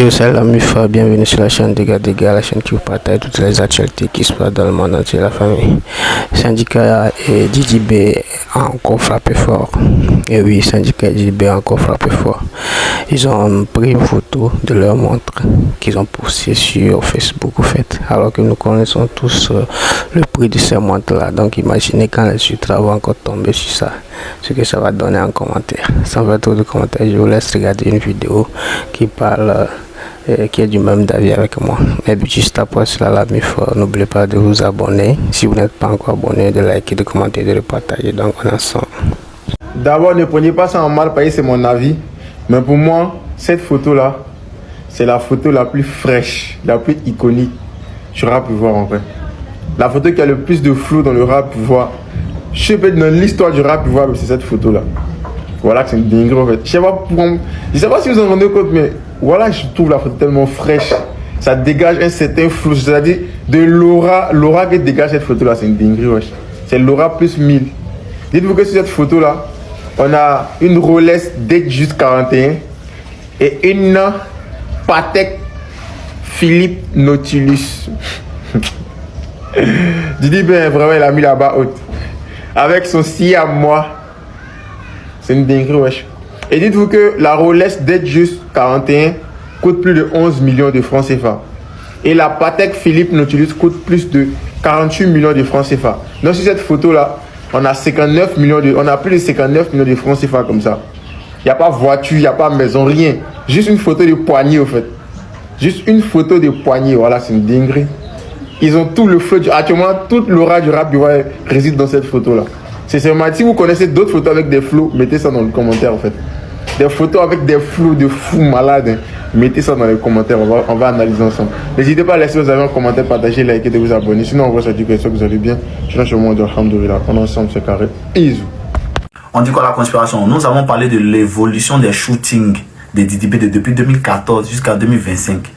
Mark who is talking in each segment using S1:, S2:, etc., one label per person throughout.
S1: Yo, salut la MUF, bienvenue sur la chaîne Dégâts, la chaîne qui vous partage toutes les actualités qui se passent dans le monde entier, la famille. Syndicat et DJB a encore frappé fort. Et oui, Syndicat et DJB a encore frappé fort. Ils ont pris une photo de leur montre qu'ils ont postée sur Facebook, en fait. Alors que nous connaissons tous le prix de ces montres-là. Donc imaginez quand les ultras vont encore tomber sur ça, ce que ça va donner en commentaire. Sans faire trop de commentaires, je vous laisse regarder une vidéo qui parle qui est du même d'avis avec moi. Mais juste après cela, la MUF, n'oubliez pas de vous abonner. Si vous n'êtes pas encore abonné, de liker, de commenter, de le partager. Donc on est ensemble.
S2: D'abord, ne prenez pas ça en mal, parce que c'est mon avis. Mais pour moi, cette photo-là, c'est la photo la plus fraîche, la plus iconique du rap pouvoir en vrai. La photo qui a le plus de flou dans le rap pouvoir. Je sais pas, dans l'histoire du rap pouvoir, c'est cette photo-là. Voilà que c'est une dinguerie en fait. Je sais pas si vous en rendez compte, mais voilà, je trouve la photo tellement fraîche. Ça dégage un certain flou, c'est-à-dire de l'aura que dégage cette photo-là, c'est une dinguerie, wesh. C'est l'aura plus 1000. Dites-vous que sur cette photo-là, on a une Rolex Datejust 41 et une Patek Philippe Nautilus. Didi ben vraiment il a mis là-bas haute. Avec son si à moi. C'est une dinguerie, wesh. Et dites-vous que la Rolex Datejust 41 coûte plus de 11 millions de francs CFA. Et la Patek Philippe Nautilus coûte plus de 48 millions de francs CFA. Donc sur cette photo-là, on a plus de 59 millions de francs CFA comme ça. Il n'y a pas voiture, il n'y a pas maison, rien. Juste une photo de poignée, au fait. Juste une photo de poignée, voilà, c'est une dinguerie. Ils ont tout le flow, actuellement, toute l'aura du rap réside dans cette photo-là. C'est seulement, si vous connaissez d'autres photos avec des flots, mettez ça dans les commentaires, en fait. Des photos avec des flots de fous malades, hein. Mettez ça dans les commentaires, on va analyser ensemble. N'hésitez pas à laisser vos avis en commentaire, partager, liker, de vous abonner. Sinon, on voit ça, que vous allez bien. Je suis au monde de Alhamdoulilah. On est ensemble, c'est carré. Easy.
S3: On dit quoi la conspiration? Nous avons parlé de l'évolution des shootings des DDB depuis 2014 jusqu'à 2025.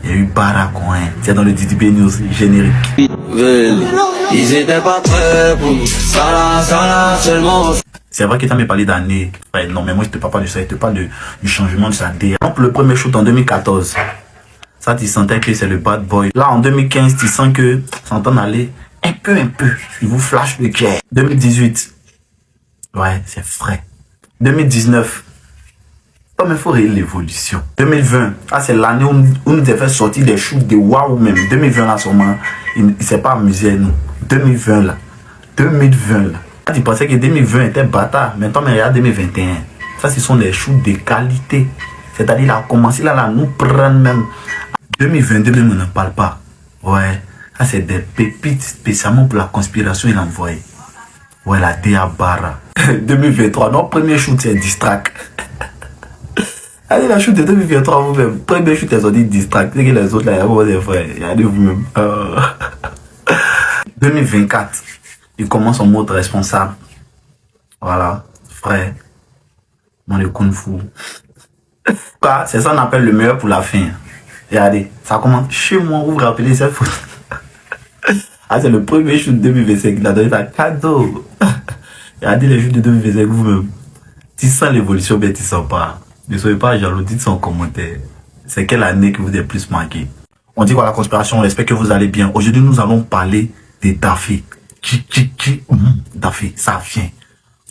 S3: Il y a eu Baracoin, c'est dans le DDB News générique. Ils étaient pas prêts pour ça seulement. C'est vrai que tu m'as parlé d'années. Ouais, non, mais moi je te parle pas de ça, je te parle du changement de sa DA. Donc le premier shoot en 2014, ça tu sentais que c'est le bad boy. Là en 2015, tu sens que ça entend aller un peu. Il vous flash le cœur. 2018, ouais, c'est frais. 2019, comme il faut réel l'évolution. 2020, ah, c'est l'année où nous avons fait sortir des shoots de waouh même. 2020 là, sûrement, il s'est pas amusé à nous. 2020 là. Tu pensais que 2020 était bâtard. Maintenant, mais regarde 2021. Ça, ce sont des shoots de qualité. C'est-à-dire, il a commencé là, nous prendre même. 2022, même, on n'en parle pas. Ouais. Ça, c'est des pépites spécialement pour la conspiration, il a envoyé. Ouais, la DA Barra. 2023, notre premier shoot, c'est Distract. Allez, la shoot de 2023, vous-même. Premier shoot, c'est sorti Distract. C'est que les autres, là, il y a pas des frères. Il y a de vous-même. 2024. Il commence en mode responsable. Voilà, frère. Dans le kung fu. C'est ça qu'on appelle le meilleur pour la fin. Regardez, ça commence chez moi, vous vous rappelez cette photo. Ah, c'est le premier shoot de 2025. Il a donné un cadeau. Regardez les shoots de 2025 vous-même. Tu sens l'évolution, mais tu sens pas. Ne soyez pas jaloux, dites ça en commentaire. C'est quelle année que vous êtes plus marqué? On dit quoi la conspiration, on espère que vous allez bien. Aujourd'hui, nous allons parler des Daffy. Daffy, ça vient.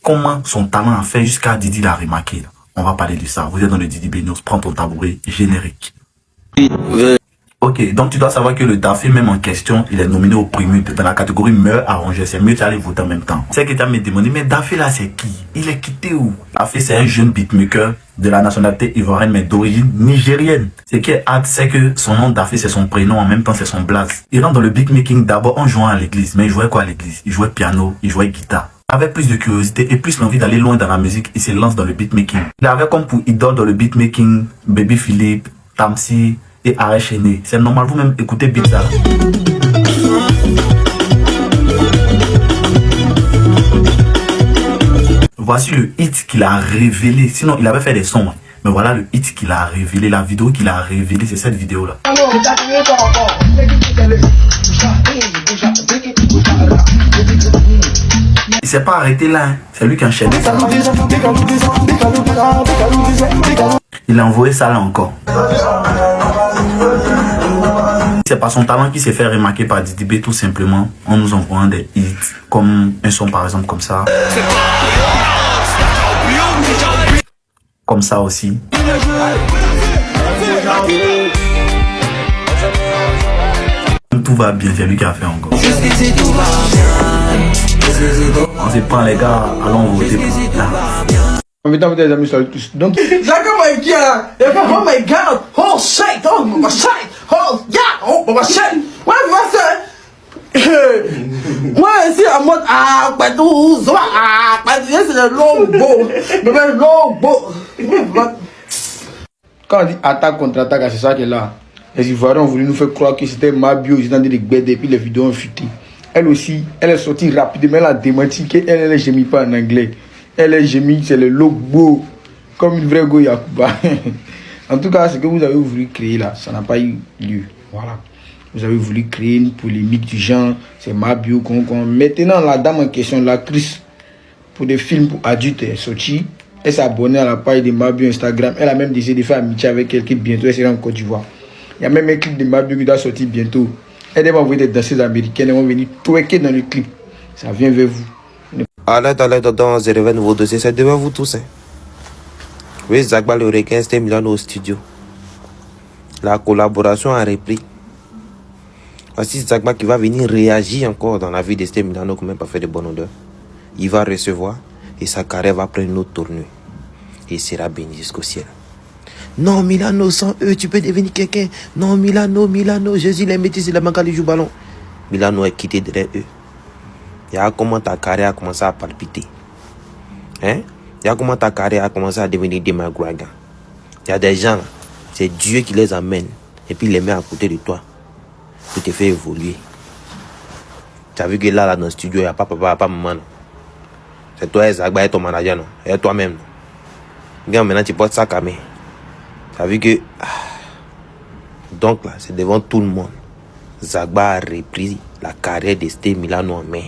S3: Comment son talent a fait jusqu'à Didi l'a remarqué. On va parler de ça. Vous êtes dans le Didi News. Prends ton tabouret générique. Ok, donc tu dois savoir que le Daffy même en question, il est nominé au premier dans la catégorie meilleur arrangeur. C'est mieux d'aller voter en même temps. C'est que tu as me demandé, mais Daffy là c'est qui? Il est quitté où? Daffy c'est un jeune beatmaker de la nationalité ivoirienne mais d'origine nigérienne. Ce qui est hâte, c'est que son nom Daffy c'est son prénom, en même temps c'est son blaze. Il rentre dans le beatmaking d'abord en jouant à l'église. Mais il jouait quoi à l'église? Il jouait piano, il jouait guitare. Avec plus de curiosité et plus l'envie d'aller loin dans la musique, il se lance dans le beatmaking. Il avait comme pour idole dans le beatmaking Baby Philippe, Tamsi et Arèche Aîné. C'est normal, vous-même écoutez Bizarre. Voici le hit qu'il a révélé. Sinon, il avait fait des sons. Mais voilà le hit qu'il a révélé. La vidéo qu'il a révélé, c'est cette vidéo-là. Il s'est pas arrêté là. Hein. C'est lui qui enchaîne. Il a envoyé ça là encore. C'est pas son talent qui s'est fait remarquer par Didi B, tout simplement, en nous envoyant des hits, comme un son par exemple comme ça. Comme ça aussi. Tout va bien, c'est lui qui a fait encore. On se prend les gars, allons voter.
S2: Invitez des amis sur tous. Donc,
S4: oh my god, oh shit, oh my shit, oh yeah, oh my shit. What was that? Moi ici en mode pas tout, c'est le logo.
S2: quand on dit attaque contre attaque, c'est ça qui est là. Les Ivoiriens ont voulu nous faire croire que c'était Mabio, ils étaient en train de gbéder, puis les vidéos ont fuité. Elle aussi, elle est sortie rapidement, elle a démenti qu'elle est gémie pas en anglais. Elle est gémie, c'est le logo, comme une vraie go Yakuba. En tout cas, ce que vous avez voulu créer là, ça n'a pas eu lieu. Voilà. Vous avez voulu créer une polémique du genre, c'est Mabio, Maintenant, la dame en question, l'actrice pour des films pour adultes est sortie. Elle s'est abonnée à la page de Mabio Instagram. Elle a même décidé de faire amitié avec quelqu'un bientôt. Elle sera en Côte d'Ivoire. Il y a même un clip de Mabio qui doit sortir bientôt. Elle va envoyer des danseuses américaines. Elles vont venir twerker dans le clip. Ça vient vers vous.
S5: À l'aide, dans The Reven, nouveau dossier, c'est devant vous tous. Oui, Zagba le requin, c'était Milano au studio. La collaboration a repris. Voici Zagba qui va venir réagir encore dans la vie de Sté Milano, qui n'a même pas fait de bonne odeur. Il va recevoir et sa carrière va prendre une autre tournure. Et il sera béni jusqu'au ciel. Non, Milano, sans eux, tu peux devenir quelqu'un. Non, Milano, Jésus les métis, c'est la banque qui joue ballon. Milano est quitté derrière eux. Il y a comment ta carrière a commencé à palpiter. Hein? Il y a comment ta carrière a commencé à devenir des McGregor. Il y a des gens là, c'est Dieu qui les amène et puis il les met à côté de toi pour te faire évoluer. Tu as vu que là dans le studio, il n'y a pas papa, pas maman. C'est toi, Zagba, et ton manager, non? Et toi-même. Regarde, maintenant tu portes ça à main. Tu as vu que. Donc là, c'est devant tout le monde. Zagba a repris la carrière de Sté Milano en main.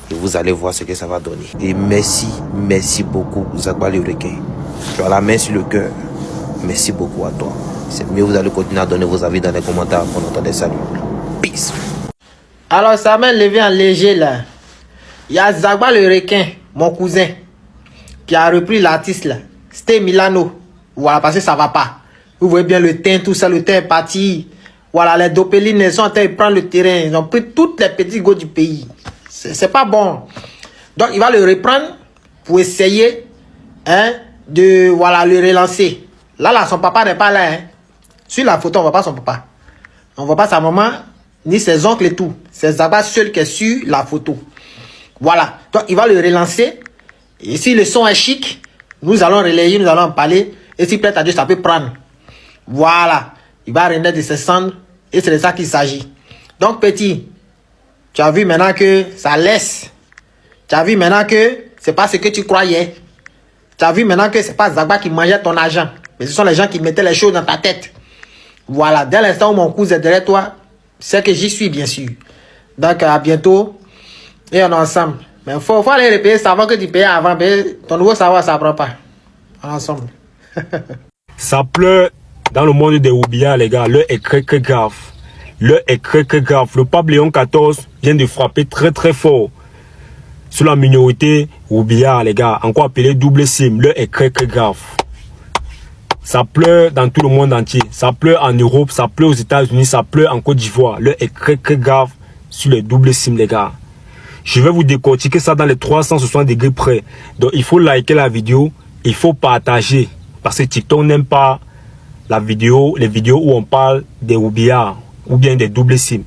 S5: Et vous allez voir ce que ça va donner. Et merci beaucoup, Zagba le requin. Tu as la main sur le cœur. Merci beaucoup à toi. C'est mieux, vous allez continuer à donner vos avis dans les commentaires pour entendre des saluts. Peace.
S4: Alors ça m'a levé en léger là. Il y a Zagba le requin, mon cousin, qui a repris l'artiste là. Sté Milano. Voilà, parce que ça va pas. Vous voyez bien le teint, tout ça, le teint est parti. Voilà, les dopélines sont en train de prendre le terrain. Ils ont pris toutes les petits gars du pays. C'est pas bon. Donc, il va le reprendre pour essayer de le relancer. Là, son papa n'est pas là. Hein. Sur la photo, on ne voit pas son papa. On ne voit pas sa maman, ni ses oncles et tout. C'est Zagba seul qui est sur la photo. Voilà. Donc, il va le relancer. Et si le son est chic, nous allons relayer, nous allons en parler. Et si peut-être à Dieu, ça peut prendre. Voilà. Il va renaître de ses cendres. Et c'est de ça qu'il s'agit. Donc, petit, tu as vu maintenant que ça laisse. Tu as vu maintenant que c'est pas ce que tu croyais. Tu as vu maintenant que c'est pas Zagba qui mangeait ton argent. Mais ce sont les gens qui mettaient les choses dans ta tête. Voilà. Dès l'instant où mon cousin est derrière toi, c'est que j'y suis, bien sûr. Donc, à bientôt. Et on est ensemble. Mais il faut aller repayer ça avant que tu payes avant. Ton nouveau savoir, ça ne prend pas. On est ensemble.
S6: Ça pleure dans le monde des Oubia, les gars. L'heure est très grave. L'heure est très grave. Le pape Léon XIV vient de frapper très fort sur la minorité Oubia, les gars. Encore appelé double sim. L'heure est très grave. Ça pleure dans tout le monde entier. Ça pleure en Europe, ça pleure aux États-Unis, ça pleure en Côte d'Ivoire. L'heure est très grave sur les doubles sim, les gars. Je vais vous décortiquer ça dans les 360 degrés près. Donc, il faut liker la vidéo. Il faut partager. Parce que TikTok n'aime pas les vidéos où on parle des Oubia ou bien des doubles SIM.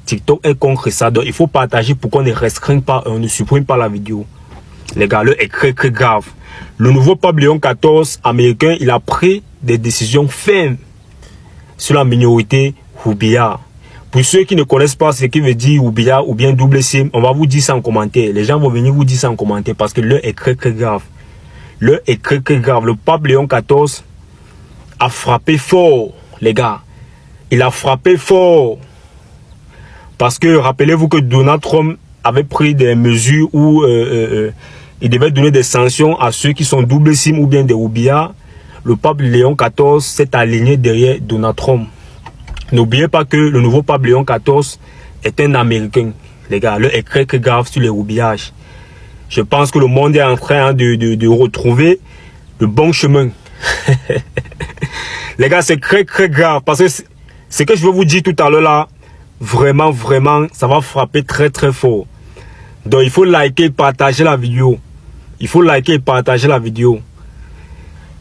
S6: TikTok est contre ça. Donc, il faut partager pour qu'on ne restreigne pas, on ne supprime pas la vidéo. Les gars, l'heure est très grave. Le nouveau pape Léon XIV américain, il a pris des décisions fermes sur la minorité Oubia. Pour ceux qui ne connaissent pas ce qui veut dire Oubia ou bien double SIM, on va vous dire ça en commentaire. Les gens vont venir vous dire ça en commentaire parce que l'heure est très grave. L'heure est très grave. Le pape Léon XIV a frappé fort, les gars. Il a frappé fort. Parce que rappelez-vous que Donald Trump avait pris des mesures où il devait donner des sanctions à ceux qui sont double SIM ou bien des Oubia. Le pape Léon XIV s'est aligné derrière Donald Trump. N'oubliez pas que le nouveau pape Léon XIV est un Américain. Les gars, l'heure est très grave sur les roubillages. Je pense que le monde est en train de retrouver le bon chemin. Les gars, c'est très grave. Parce que ce que je veux vous dire tout à l'heure là, vraiment, ça va frapper très fort. Donc il faut liker et partager la vidéo. Il faut liker et partager la vidéo.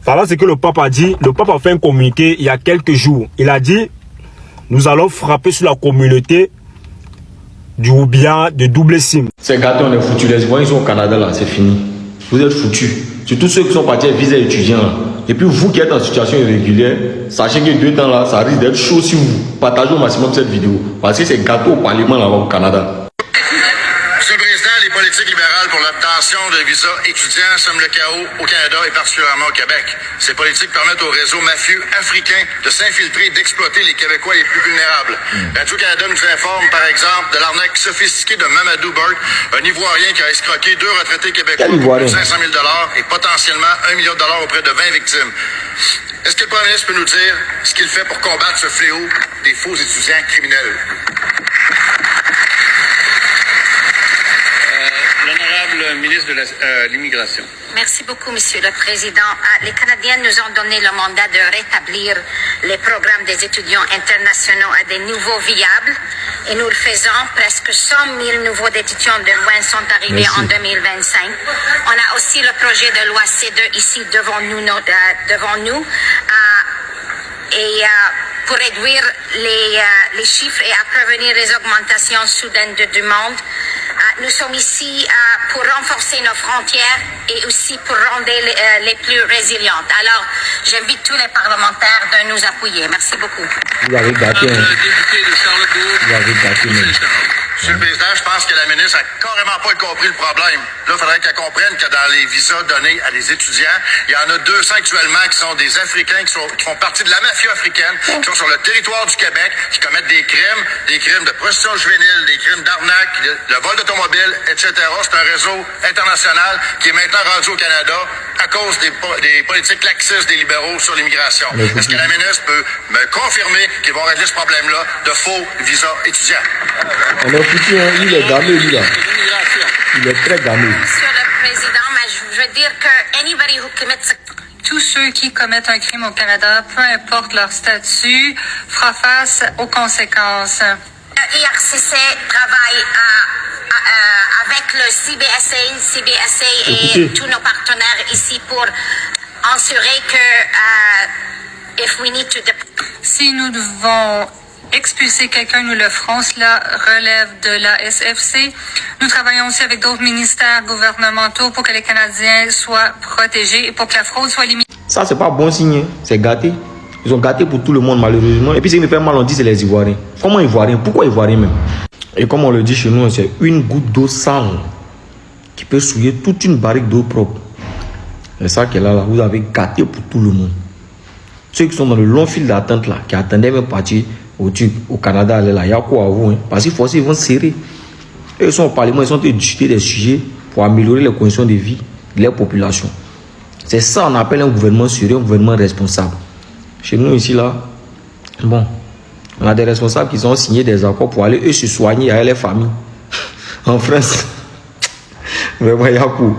S6: Voilà ce que le pape a dit. Le pape a fait un communiqué il y a quelques jours. Il a dit, nous allons frapper sur la communauté du roubillard de double SIM.
S7: Ces gâteaux, on est foutus. Les Ivoiriens, ils sont au Canada là, c'est fini. Vous êtes foutus. Surtout ceux qui sont partis à visa étudiant là. Et puis vous qui êtes en situation irrégulière, sachez que 2 temps là, ça risque d'être chaud si vous partagez au maximum cette vidéo. Parce que c'est gâteau au Parlement là au Canada.
S8: Monsieur le Président, les politiques libérales pour l'obtention de visas étudiants sèment le chaos au Canada et particulièrement au Québec. Ces politiques permettent aux réseaux mafieux africains de s'infiltrer et d'exploiter les Québécois les plus vulnérables. Radio-Canada nous informe, par exemple, de l'arnaque sophistiquée de Mamadou Burke, un Ivoirien qui a escroqué 2 retraités québécois pour plus de 500 000 $ et potentiellement $1 million auprès de 20 victimes. Est-ce que le Premier ministre peut nous dire ce qu'il fait pour combattre ce fléau des faux étudiants criminels? L'honorable ministre de l'immigration.
S9: Merci beaucoup, Monsieur le Président. Les Canadiens nous ont donné le mandat de rétablir les programmes des étudiants internationaux à des niveaux viables et nous le faisons. Presque 100 000 nouveaux étudiants de moins sont arrivés en 2025. On a aussi le projet de loi C2 ici devant nous pour réduire les chiffres et à prévenir les augmentations soudaines de demande. Nous sommes ici pour renforcer nos frontières et aussi pour rendre les plus résilientes. Alors, j'invite tous les parlementaires de nous appuyer. Merci beaucoup.
S7: Vous avez gâté, hein. Vous avez gâté,
S8: Monsieur le Président, je pense que la ministre a carrément pas compris le problème. Là, il faudrait qu'elle comprenne que dans les visas donnés à des étudiants, il y en a 200 actuellement qui sont des Africains qui font partie de la mafia africaine, qui sont sur le territoire du Québec, qui commettent des crimes de prostitution juvénile, des crimes d'arnaque, le vol d'automobile, etc. C'est un réseau international qui est maintenant rendu au Canada à cause des politiques laxistes des libéraux sur l'immigration. Est-ce que la ministre peut me confirmer qu'ils vont régler ce problème-là de faux visas étudiants?
S7: On est foutu, hein. Il est gamé, lui là. Il est très gamé.
S9: Monsieur le Président, mais je veux dire que anybody who commits
S10: tous ceux qui commettent un crime au Canada, peu importe leur statut, fera face aux conséquences.
S9: IRCC travaille avec le CBSA et tous nos partenaires ici pour assurer que
S10: si nous devons expulser quelqu'un, nous le ferons. Cela relève de la SFC. Nous travaillons aussi avec d'autres ministères gouvernementaux pour que les Canadiens soient protégés et pour que la fraude soit limitée.
S7: Ça, c'est pas bon signe. C'est gâté. Ils ont gâté pour tout le monde, malheureusement. Et puis, ce qui me fait mal, on dit c'est les Ivoiriens. Comment Ivoiriens? Pourquoi Ivoiriens même? Et comme on le dit chez nous, c'est une goutte d'eau sale qui peut souiller toute une barrique d'eau propre. C'est ça qu'elle a là. Vous avez gâté pour tout le monde. Ceux qui sont dans le long fil d'attente là, qui attendaient même partir au Canada, là, il y a quoi à vous, hein? Parce qu'il faut aussi, ils vont serrer. Et ils sont au Parlement, ils sont en train de discuter des sujets pour améliorer les conditions de vie de leur population. C'est ça qu'on appelle un gouvernement sérieux, un gouvernement responsable. Chez nous ici là, bon, on a des responsables qui ont signé des accords pour aller eux se soigner avec les familles. En France, vraiment il y a quoi.